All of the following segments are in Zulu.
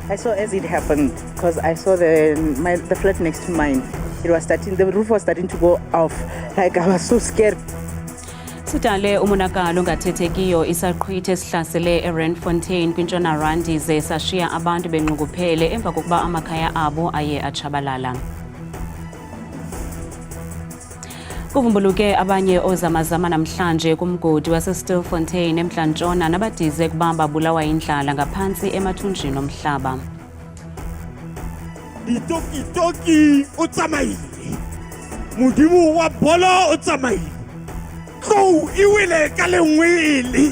I saw as it happened because I saw the flat next to mine. The roof was starting to go off. Like I was so scared. Sidale umonakalo ongathethekiyo isaqhwithi esihlasele eRandfontein kwintshona Randi ze sashiya abantu benxunguphele emva kokuba amakhaya abo aye atshabalala. Kuvumbuluke abanye ozamazama namhlanje kumgodi waseStilfontein eMntla-Ntshona nabadize kuba babulawa indlala ngaphantsi emathunjini omhlaba. Ditoki o tsamaile. Modimo wa bolo o tsamaile. Go iwile ka lengwele.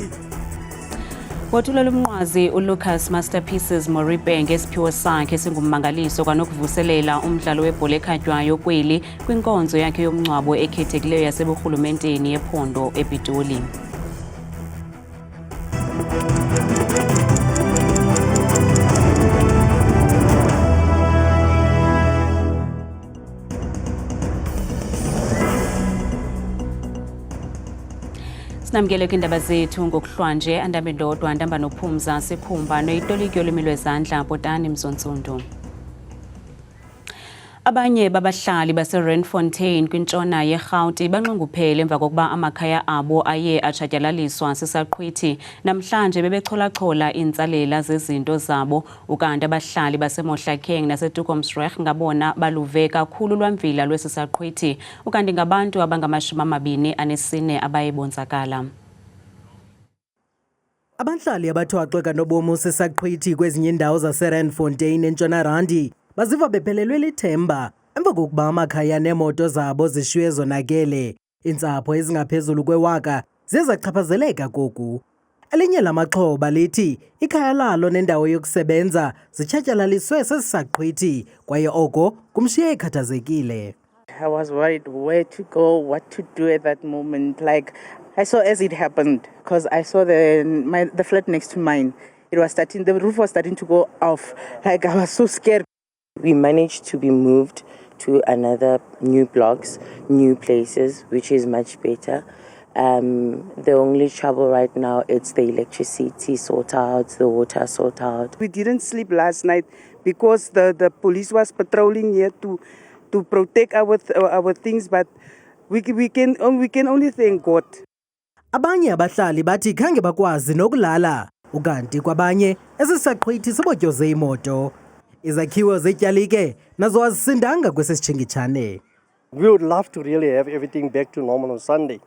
Wothula lumnqwazi uLucas Masterpieces Moripe ngesiphiwo sakhe singummangaliso kwanokuvuselela umdlalo webhola ekhatywayo kweli kwinkonzo yakhe yomngcwabo ekhethekileyo yaseburhulumenteni yephondo ePitoli. Sinamkele kwindaba zethu ngokuhlwanje andambe ndodwa ndamba nophumza sikhumba noyitolikyo lwimi lwezandla Bhotani Mzontsundu. Abanye babahlali baseRandfontein kwintshona yeRhawuti banxunguphele emva kokuba amakhaya abo aye atshatyalaliswa sisaqhwithi namhlanje bebecholachola iintsalela zezinto zabo ukanti abahlali baseMohlakeng naseTukomsreg ngabona baluve kakhulu lwamvila lwesisaqhwithi ukanti ngabantu abangama-24 abayebonzakala. Abahlali abathwaxwe nobomi sisaqhwithi kwezinye indawo zaseRandfontein entshona Randi baziva bephelelwe lithemba emva kokuba amakhaya neemoto zabo zishiywe zonakele. Iintsapho ezingaphezulu kwewaka ziye zachaphazeleka koku. Elinye lamaxhoba lithi ikhaya lalo nendawo yokusebenza zitshatyalaliswe sesisaqhwithi kwaye oko kumshiye ekhathazekile. I was worried where to go, what to do at that moment. Like I saw as it happened because I saw the flat next to mine. The roof was starting to go off. Like I was so scared. We managed to be moved to another new blocks, new places, which is much better. The only trouble right now, it's the electricity sort out, the water sort out. We didn't sleep last night because the police was patrolling here to protect our things, but we can only thank God. Abanye abahlali bathi khange bakwazi nokulala ukanti kwabanye esisaqhwithi sibotyoze imoto. Izakhiwo zetyalike nazo azisindanga kwesisitshingitshane. We would love to really have everything back to normal on Sunday.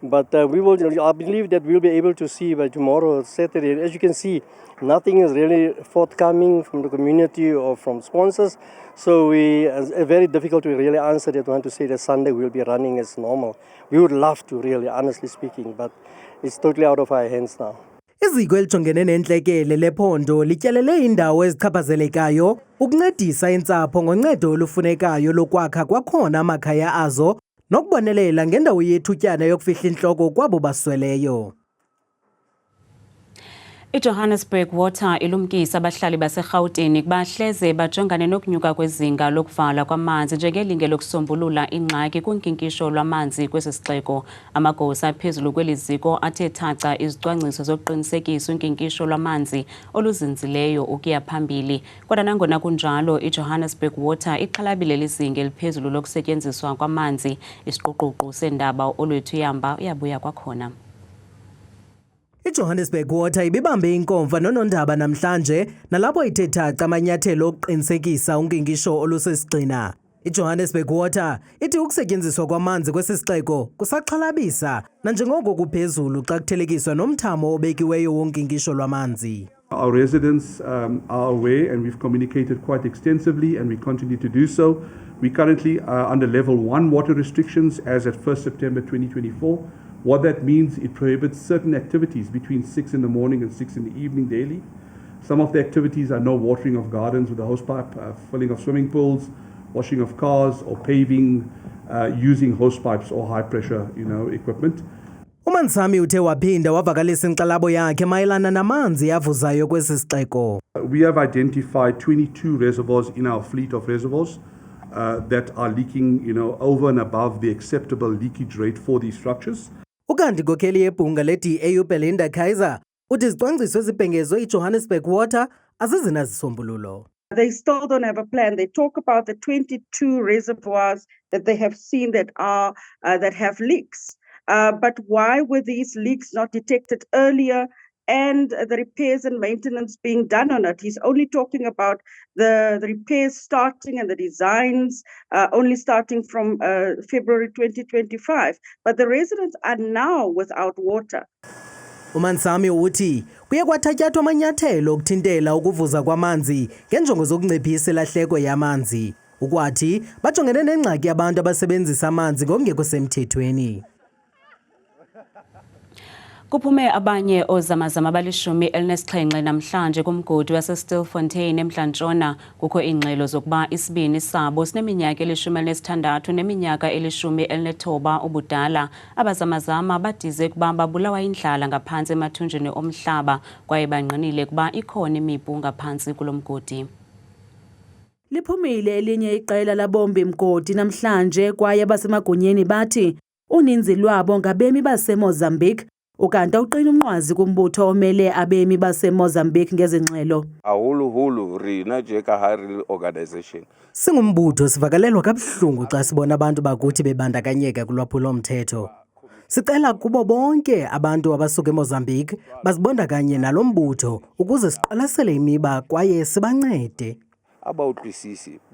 But I believe that we'll be able to see by tomorrow, Saturday. As you can see, nothing is really forthcoming from the community or from sponsors. So it's very difficult to really answer that one to say that Sunday will be running as normal. We would love to really, honestly speaking, but it's totally out of our hands now. Iziko elijongene nentlekele lephondo lityelele indawo ezichaphazelekayo ukuncedisa iintsapho ngoncedo olufunekayo lokwakha kwakhona amakhaya azo nokubonelela ngendawo yethutyana yokufihla intloko kwabo basweleyo. IJohannesburg Water ilumkisa abahlali baseRhawutini kuba hleze bajongane nokunyuka kwezinga lokuvala kwamanzi njengelinge lokusombulula ingxaki kunkinkisho lwamanzi kwesi sixeko. Amagosa aphezulu kweli ziko athe thaca izicwangciso zokuqinisekisa unkinkisho lwamanzi oluzinzileyo ukuya phambili. Kodwa nangona kunjalo, iJohannesburg Water ixhalabile lizinga eliphezulu lokusetyenziswa kwamanzi. Isiquququ sendaba olwethu yamba uyabuya kwakhona. IJohannesburg Water ibibambe inkomfa nonondaba namhlanje nalapho ithe thaca amanyathelo okuqinisekisa unkinkisho olusesigxina. IJohannesburg Water ithi ukusetyenziswa kwamanzi kwesisixeko kusaxhalabisa nanjengoko kuphezulu xa kuthelekiswa nomthamo obekiweyo wonkinkisho lwamanzi. Our residents are aware and we've communicated quite extensively and we continue to do so. We currently are under level 1 water restrictions as at 1st September 2024. What that means, it prohibits certain activities between 6 in the morning and 6 in the evening daily. Some of the activities are no watering of gardens with a hosepipe, filling of swimming pools, washing of cars or paving, using hosepipes or high pressure, equipment. uMansami uthe waphinda wavakalisa inkxalabo yakhe mayelana namanzi avuzayo kwesi sixeko. We have identified 22 reservoirs in our fleet of reservoirs that are leaking, over and above the acceptable leakage rate for these structures. Ukanti inkokheli yebhunga le-DA uBelinda Kaiser uthi izicwangciso ezibhengezwe iJohannesburg Water azizinazisombululo. They still don't have a plan. They talk about the 22 reservoirs that they have seen that are that have leaks. But why were these leaks not detected earlier and the repairs and maintenance being done on it? He's only talking about the repairs starting and the designs only starting from February 2025. But the residents are now without water. uMansami uthi kuye kwathatyathwa amanyathelo okuthintela ukuvuza kwamanzi ngenjongo zokunciphisa ilahleko yamanzi. Ukwathi bajongene nengxaki yabantu abasebenzisa amanzi ngokungekho semthethweni. Kuphume abanye ozamazama abali-17 namhlanje kumgodi waseStilfontein eMntla-Ntshona. Kukho iingxelo zokuba isibini sabo sineminyaka eli-16 neminyaka eli-19 ubudala. Abazamazama badize ukuba babulawa indlala ngaphantsi emathunjini omhlaba kwaye banqinile ukuba ikhona imipu ngaphantsi kulo mgodi. Liphumile elinye iqela labombi mgodi namhlanje kwaye abasemagunyeni bathi uninzi lwabo ngabemi baseMozambique. Ukanti uqina umnqwazi kumbutho omele abemi baseMozambique ngezingxelo. Ahuluhulu rina Jekahari organization. Singumbutho sivakalelwa kabuhlungu xa sibona abantu bakuthi bebandakanyeka kulwaphulo-mthetho. Sicela kubo bonke abantu abasuka eMozambique bazibondakanye nalo mbutho ukuze siqalasele imiba kwaye sibancede.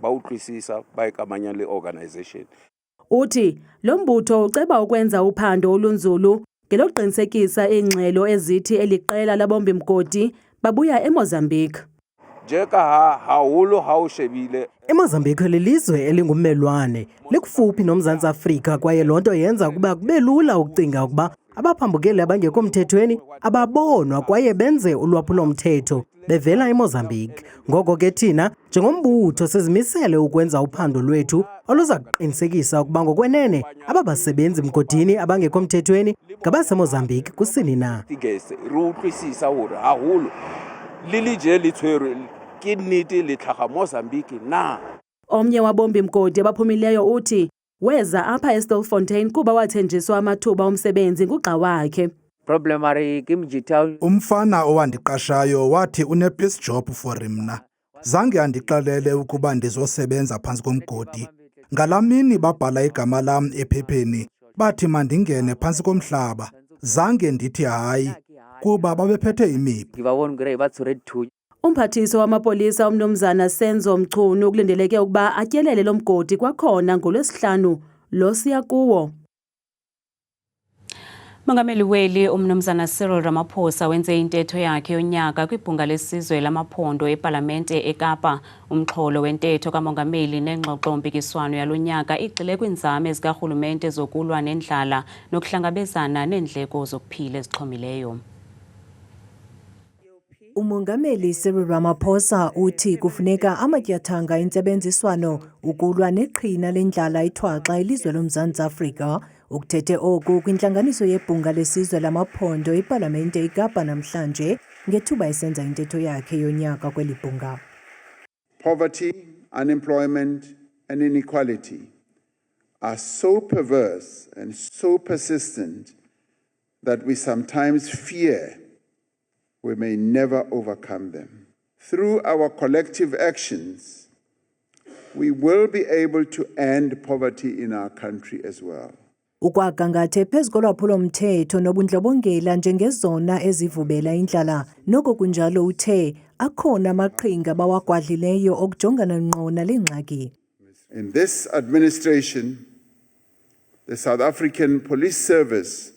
Bawutwisisa bayikamanya le organization. Uthi lo mbutho uceba ukwenza uphando olunzulu ngelokuqinisekisa ingxelo ezithi eliqela labombi mgodi babuya eMozambique. eMozambique lilizwe elingummelwane likufuphi noMzantsi Afrika kwaye loo nto yenza ukuba kube lula ukucinga ukuba abaphambukeli abangekho mthethweni ababonwa kwaye benze ulwaphulo-mthetho bevela eMozambique. Ngoko ke thina njengombutho sizimisele ukwenza uphando lwethu oluza kuqinisekisa ukuba ngokwenene aba basebenzi mgodini abangekho mthethweni ngabaseMozambique kusini na. Omnye wabombi mgodi abaphumileyo uthi weza apha eStilfontein kuba wathenjiswa amathuba omsebenzi ngugxa wakhe. Umfana owandiqashayo wathi une-peace job for mna. Zange andixelele ukuba ndizosebenza phantsi komgodi. Ngalamini babhala igama lam ephepheni bathi mandingene phantsi komhlaba. Zange ndithi hayi kuba babephethe imipu. Umphathiso wamapolisa umnomzana Senzo Mchunu kulindeleke ukuba atyelele lo mgodi kwakhona ngoLwesihlanu lo siya kuwo. Mongameli weli umnomzana Cyril Ramaphosa wenze intetho yakhe yonyaka kwibhunga lesizwe lamaphondo eParlamente eKapa. Umxholo wentetho kamongameli nengxoxo-mpikiswano yalonyaka igxile kwiinzame zikarhulumente zokulwa nendlala nokuhlangabezana neendleko zokuphila ezixhomileyo. Umongameli Cyril Ramaphosa uthi kufuneka amatyathanga entsebenziswano ukulwa neqhina lendlala ithwaxa ilizwe loMzantsi Afrika. Ukuthethe oku kwintlanganiso yebhunga lesizwe lamaphondo eParlamente eKapa namhlanje ngethuba esenza intetho yakhe yonyaka kweli bhunga. Poverty, unemployment and inequality are so perverse and so persistent that we sometimes fear we may never overcome them. Through our collective actions, we will be able to end poverty in our country as well. Ukwagangathe phezu kolwaphulo-mthetho nobundlobongela njengezona ezivubela indlala. Noko kunjalo uthe akhona amaqhinga bawagwadlileyo okujongana ngqo nale ngxaki. In this administration, the South African Police Service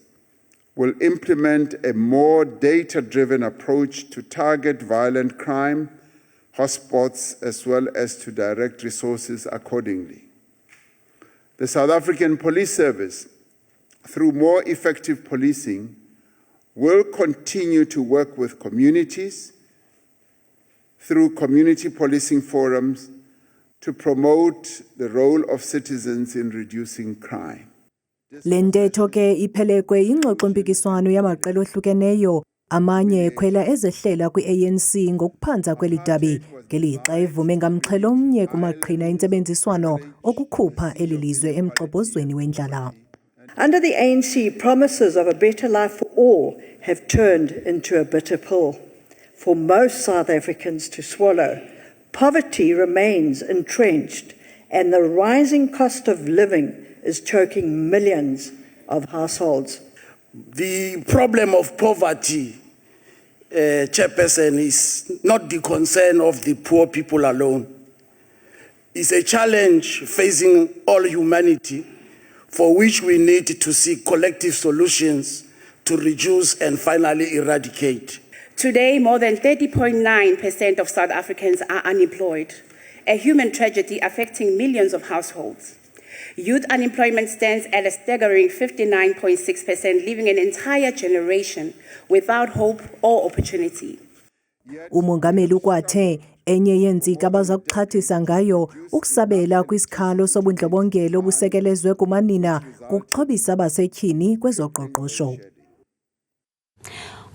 will implement a more data-driven approach to target violent crime hotspots as well as to direct resources accordingly. The South African Police Service, through more effective policing, will continue to work with communities through community policing forums to promote the role of citizens in reducing crime. Le ntetho ke iphelekwe ingxoxo-mpikiswano yamaqela ohlukeneyo Amanye ekhwela ezehlela kwi-ANC ngokuphanza kweli dabi ngelixa evume ngamxhelo omnye kumaqhina entsebenziswano okukhupha eli lizwe emxobhozweni wendlala. Under the ANC, promises of a better life for all have turned into a bitter pill for most South Africans to swallow. Poverty remains entrenched, and the rising cost of living is choking millions of households. The problem of poverty, Chairperson, is not the concern of the poor people alone. It's a challenge facing all humanity, for which we need to seek collective solutions to reduce and finally eradicate. Today, more than 30.9% of South Africans are unemployed, a human tragedy affecting millions of households. Youth unemployment stands at a staggering 59.6%, leaving an entire generation without hope or opportunity. Umongameli ukwathe enye yentsika abaza kuxhathisa ngayo ukusabela kwisikhalo sobundlobongela obusekelezwe kumanina kukuxhobisa abasetyhini kwezoqoqosho.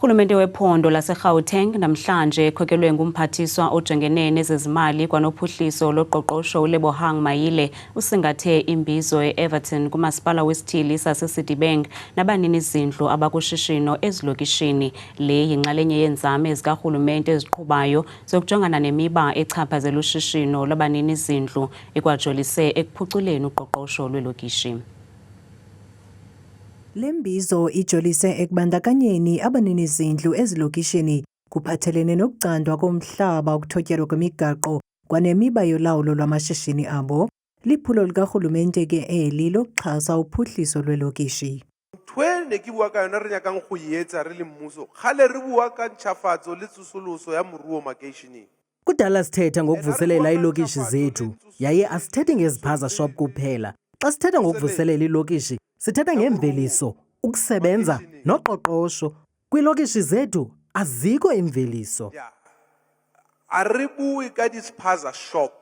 Urhulumente wephondo laseGauteng namhlanje ekhokelwe ngumphathiswa ojongene nezezimali kwanophuhliso loqoqosho uLebohang Mayile usingathe imbizo e-Everton kumasipala wesithili saseCitibank nabanini izindlu abakushishino ezilokishini. Le yinxalenye yenzame ezikarhulumente eziqhubayo zokujongana nemiba echaphazela ushishino lwabanini izindlu ekwajolise ekuphuculeni uqoqosho lwelokishi. Lembizo ijolise ekubandakanyeni abaninizindlu ezilokishini kuphathelene nokucandwa komhlaba ukuthotyelwa kwemigaqo kwanemiba yolawulo lwamashishini abo. Liphulo likarhulumente ke eli lokuxhasa uphuhliso lwelokishi. Ne ke bua ka yona re nyakang go yetsa re le mmuso gale re bua ka ntšhafatso le tsosoloso ya moruo makeisheneng. Kudala sithetha ngokuvuselela ilokishi zethu yaye asithethe ngeziphaza shop kuphela. Xa sithetha ngokuvuselela ilokishi sithetha ngemveliso, ukusebenza noqoqosho. Kwilokishi zethu azikho imveliso. Aribui ka dispaza shop.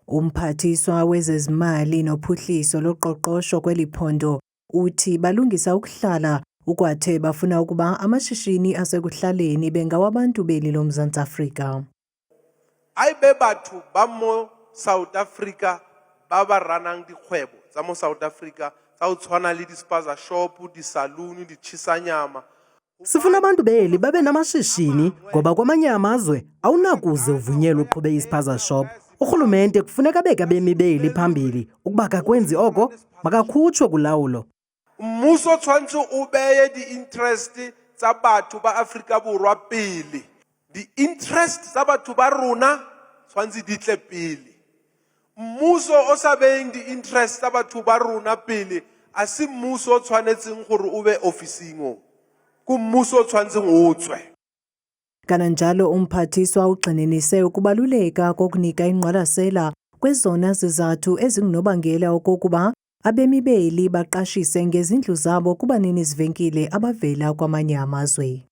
Umphathiswa wezezimali nophuhliso loqoqosho kweliphondo uthi balungisa ukuhlala ukwathe bafuna ukuba amashishini asekuhlaleni bengawabantu beli loMzantsi Afrika. Aibe batho ba mo South Africa ba ba ranang dikgwebo tsa mo South Africa tsa o tshwana le dispaza shop, disaloon, dichisanyama. Sifuna abantu beli babe namashishini ngoba kwamanye amazwe awunakuze uvunyelwe uqhube ispaza shop. Urhulumente kufuneka beka abemi beli phambili ukuba akakwenzi oko makakhutshwe kulawulo. Mmuso tshwantse o beye di-interest tsa batho ba Afrika Borwa pele. Di-interest tsa batho ba rona tshwantse di tle pele. Mmuso o sa beyeng di-interest tsa batho ba rona pele a se mmuso o tshwanetseng gore o be ofising o. Ku mmuso o tshwanetseng o tswe. Kananjalo umphathiswa ugxininise ukubaluleka kokunika ingqwalasela kwezona zizathu ezingunobangela okokuba abemi beli baqashise ngezindlu zabo kubanini zivenkile abavela kwamanye amazwe.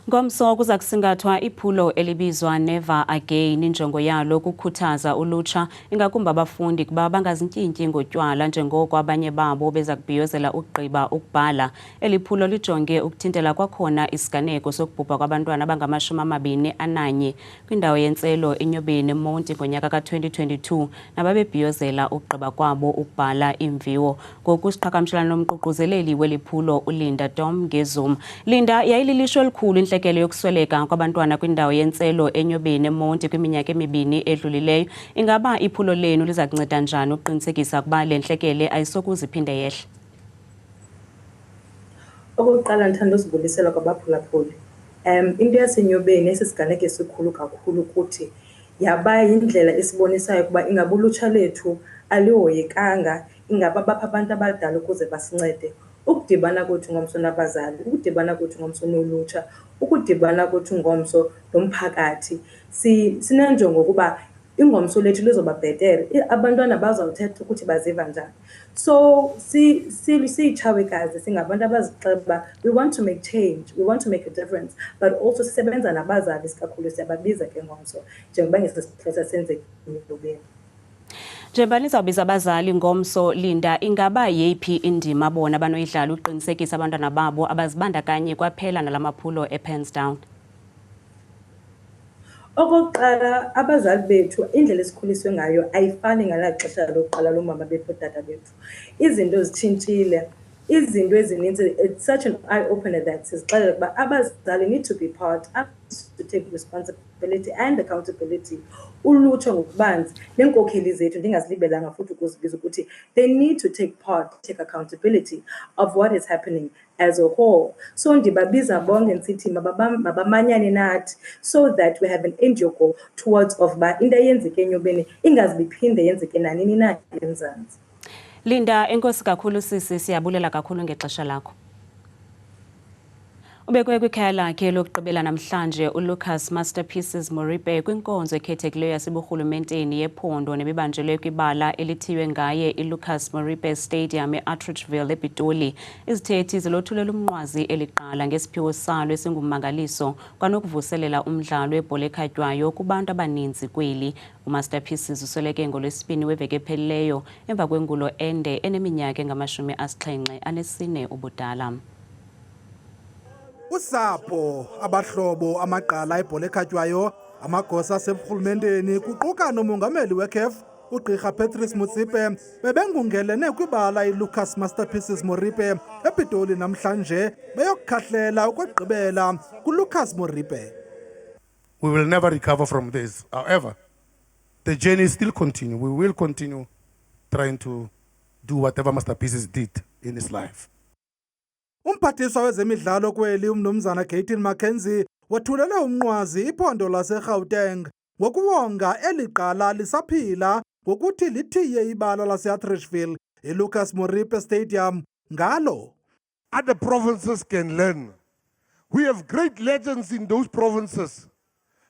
Ngomso kuza kusingathwa iphulo elibizwa Never Again. Injongo yalo ukukhuthaza ulutsha ingakumbi abafundi kuba bangazintyinkyi ngotywala njengoko abanye babo beza kubhiyozela ukugqiba ukubhala. Eli phulo lijonge ukuthintela kwakhona isiganeko sokubhubha kwabantwana abangama-21 kwindawo yentselo eNyobeni eMonti ngonyaka ka-2022 nababebhiyozela ukugqiba kwabo ukubhala imviwo. Ngoku siqhagamshelana nomququzeleli weli phulo uLinda Tom ngeZoom. Linda, yayililishwa elikhulu intlekele yokusweleka kwabantwana kwindawo yentselo eNyobeni eMonti kwiminyaka emibini edlulileyo. Ingaba iphulo lenu liza kunceda njani ukuqinisekisa ukuba le ntlekele ayisokuze iphinde yehle? Okokuqala ndithanda uzibulisela kwabaphulaphuli. Into yaseNyobeni esisiganeko esikhulu kakhulu kuthi yaba yindlela esibonisayo ukuba ingaba ulutsha lethu alihoyekanga, ingaba bapha abantu abadala ukuze basincede. Ukudibana kwethu ngomso nabazali, ukudibana kwethu ngomso nolutsha, ukudibana kwethu ngomso nomphakathi, sinenjongo ukuba ingomso lethu lizoba bhetere, abantwana bazawuthetha ukuthi baziva njani. So siyitshawekazi singabantu abazixeba, we want to make change, we want to make a difference, but also sisebenza nabazali isikakhulu siyababiza ke ngomso njengoba ngesisixesha senzeka eNyobeni. Njengoba nizawubiza abazali ngomso, Linda, ingaba yeyiphi indima bona abanoyidlala uqinisekisa abantwana babo abazibandakanye kwaphela nalamaphulo ePensdown? Okokuqala, abazali bethu indlela esikhuliswe ngayo ayifani ngalaa xesha lokuqala lomama bethu otata bethu. Izinto zitshintshile, izinto ezininzi. It's such an eye-opener that sizixelela ukuba abazali need to be part, to take responsibility and accountability. Ulutsha ngokubanzi neenkokheli zethu ndingazilibelanga futhi ukuzibiza ukuthi they need to take part, take accountability of what is happening as a whole. So ndibabiza bonke nsithi mabamanyane nathi so that we have an end goal towards of ba into eyenzeke enyobeni ingazibiphinde yenzeke nanini na eMzantsi. Linda, enkosi kakhulu sisi, siyabulela kakhulu ngexesha lakho. Ubekwe kwikhaya lakhe lokugqibela namhlanje uLucas Masterpieces Moripe kwinkonzo ekhethekileyo yaseburhulumenteni yephondo nebibanjelwe kwibala elithiwe ngaye iLucas Moripe Stadium eAtteridgeville ePitoli. Izithethi zilothulela umnqwazi eliqala ngesiphiwo salo esingummangaliso kwanokuvuselela umdlalo webhola ekhatywayo kubantu abaninzi kweli. uMasterpieces usweleke ngoLwesibini weveki ephelileyo emva kwengulo ende eneminyaka engama-74 ubudala. Usapho, abahlobo, amagqala ebhola ekhatywayo, amagosa aseburhulumenteni kuquka nomongameli weCAF uGqirha Patrice Motsepe bebengungelene kwibala iLucas Masterpieces Moripe ePitoli namhlanje beyokukhahlela ukugqibela kuLucas Moripe. We will never recover from this. However, the journey still continue. We will continue trying to do whatever Masterpieces did in his life. Umphathiswa wezemidlalo kweli umnumzana Gayton Mackenzie wathulele umnqwazi iphondo laseGauteng ngokuwonga eliqala lisaphila ngokuthi lithiye ibala laseAtteridgeville iLucas Moripe Stadium ngalo. Other provinces can learn. We have great legends in those provinces.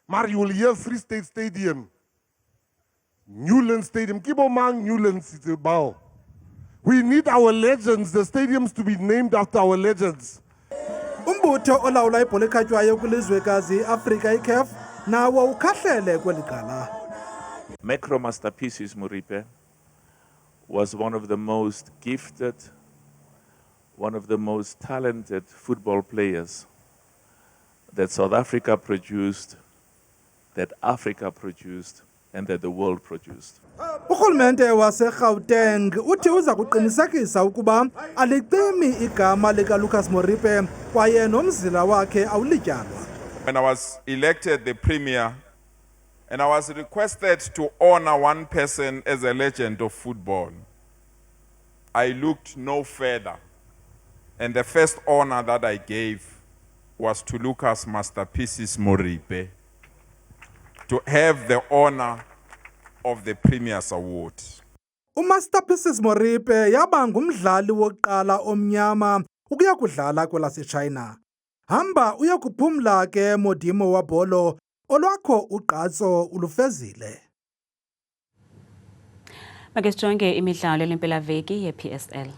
Maar you will hear Free State Stadium, Newlands Stadium, Kibomang Newlands is about. We need our legends, the stadiums to be named after our legends. Umbutho olawula ibhola ekhatywayo kwilizwekazi Afrika iCAF nawo ukhahlele kweli qala. Macro Masterpieces Moripe was one of the most gifted, one of the most talented football players that South Africa produced, that Africa produced, and that the world produced. Urhulumente waseGauteng uthi uza kuqinisekisa ukuba alicimi igama likaLucas Moripe kwaye nomzila wakhe awulityalwa. When I was elected the premier and I was requested to honor one person as a legend of football, I looked no further, and the first honor that I gave was to Lucas Masterpieces Moripe, to have the honor of the Premier's Award. uMasterpieces Moripe yaba ngumdlali wokuqala omnyama ukuya kudlala kwelaseChina. Hamba uyakuphumla ke Modimo wabholo olwakho ugqatso ulufezile. Make sijonge imidlalo elempelaveki yePSL.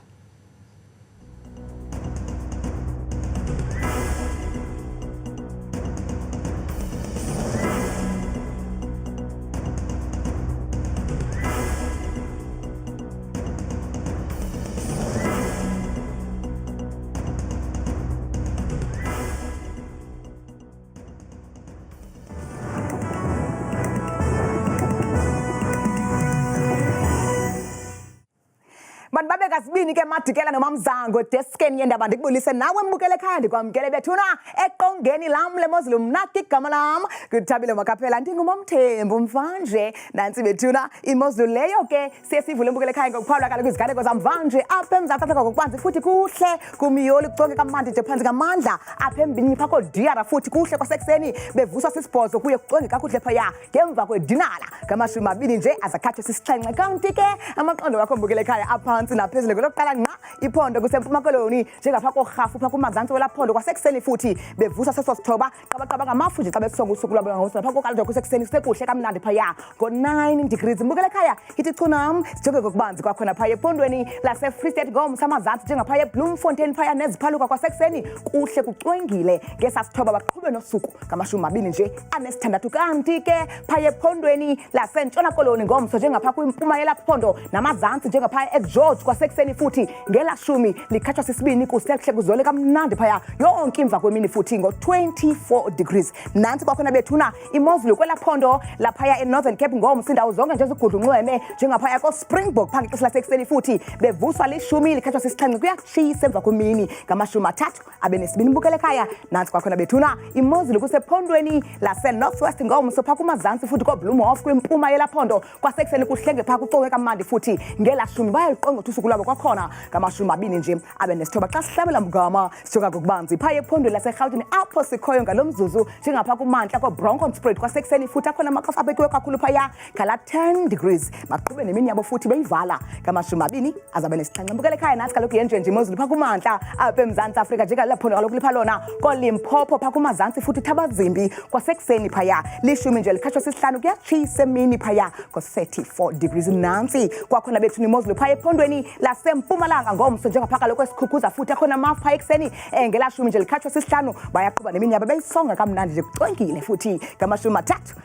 Babeka sibini ke madikela nomamzango deskeni yendaba ndikubulise nawe mbukele ekhaya ndikwamkele bethuna eqongeni lam leMozulu mnaki igama lam kuthabile makaphela ndingumomthembu mvanje nansi bethuna imozulu leyo ke siyesivule mbukele ekhaya ngokuphawula kaloku iziganeko zamvanje apha eMzantsi Afrika ngokubanzi futhi kuhle kumiyoli kuconge kamandi nje phansi kamandla apha embini phako diara futhi kuhle kwasekuseni bevuswa sisibhozo kuye kuconge kakuhle phaya ngemva kwedinala ngamashumi amabini nje azakhathe sisixhenxe kanti ke amaqondo wakho mbukele ekhaya aphansi naphezulu iphondo lokuqala nqa iphondo kusempuma koloni njengapha koRhafu pha kumazantsi welaphondo kwasekuseni futhi bevusa seso sithoba qabaqaba ngamafu nje xa besonga usuku lwabo ngahosana pha kokaldo kusekuseni sekuhle kamnandi phaya ngo9 degrees mbukele ekhaya ithi chunam sijoke kokubanzi kwakhona phaya ephondweni lase Free State ngomsa amazantsi njengapha eBloemfontein phaya neziphaluka kwasekuseni kuhle kucwengile ngesasithoba baqhube nosuku ngamashumi nje anesithandathu kanti ke phaya ephondweni lasentshona koloni ngomso njengapha kwimpuma yelaphondo namazantsi njengapha eGeorge kwasekuseni futhi ngelashumi likhatshwa sisibini kusehle kuzole kamnandi phaya yonke imva kwemini futhi ngo24 degrees nansi kwakhona bethuna imozulu kwelaphondo laphaya eNorthern Cape ngomso indawo zonke nje zigudlunxweme njengapha koSpringbok phanga ixesha lasekuseni futhi bevuswa lishumi likhatshwa sisixhenxe kuyatshisa emva kwemini ngamashumi athathu abenesibini mbukele ekhaya nansi kwakhona bethuna imozulu kusephondweni lase-Northwest ngomso pha kumazantsi futhi koBloemhof kwimpuma yelaphondo kwasekuseni kuhlenge pha kucoke kamandi futhi ngelashumi bayaliqonga usuku lwabo kwakhona ngamashumi nje abenesithoba xa sihlabela mgama sijonga kokubanzi phaya ephondweni laseRhawutini apho sikhoyo ngalomzuzu njengapha kumantla koBronkhortspruit kwasekuseni futhi akhona amaqhafu abekiwe kakhulu phaya kala 10 degrees baqhube nemini yabo futhi beyivala ngamashumi azabe nesixhenxe mbukele ekhaya nathi kaloku yenje imozulu pha kumantla apha eMzantsi Afrika njengalaphondo kaloku lipha lona koLimpopo pha kumazantsi futhi Thabazimbi kwasekuseni phaya lishumi nje likhatshwa sisihlanu kuyatshisa emini phaya ko34 degrees nansi kwakhona bethuna imozulu phaya ephondweni lasempumalanga ngomso njengapha kaloku esikhukhuza futhi akhona amafu phaya ekuseni ngelashumi nje likhatshwa sisihlanu bayaqhuba nemini yabo beyisonga kamnandi nje kucwengile futhi ngamashumi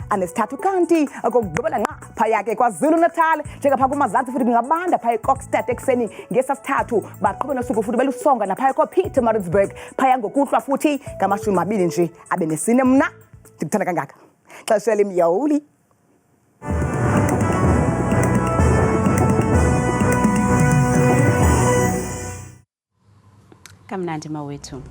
anesithathu kanti okugqibela nqa phaya ke KwaZulu Natal njengapha kumazantsi futhi ngabanda phaya eKokstad ekuseni ngesasithathu baqhube nosuku futhi belusonga naphaya koPietermaritzburg phaya ngokuhlwa futhi ngamashumi nje abenesine mna ndikuthanda kangaka xesha limyoli kamnandi mawethu.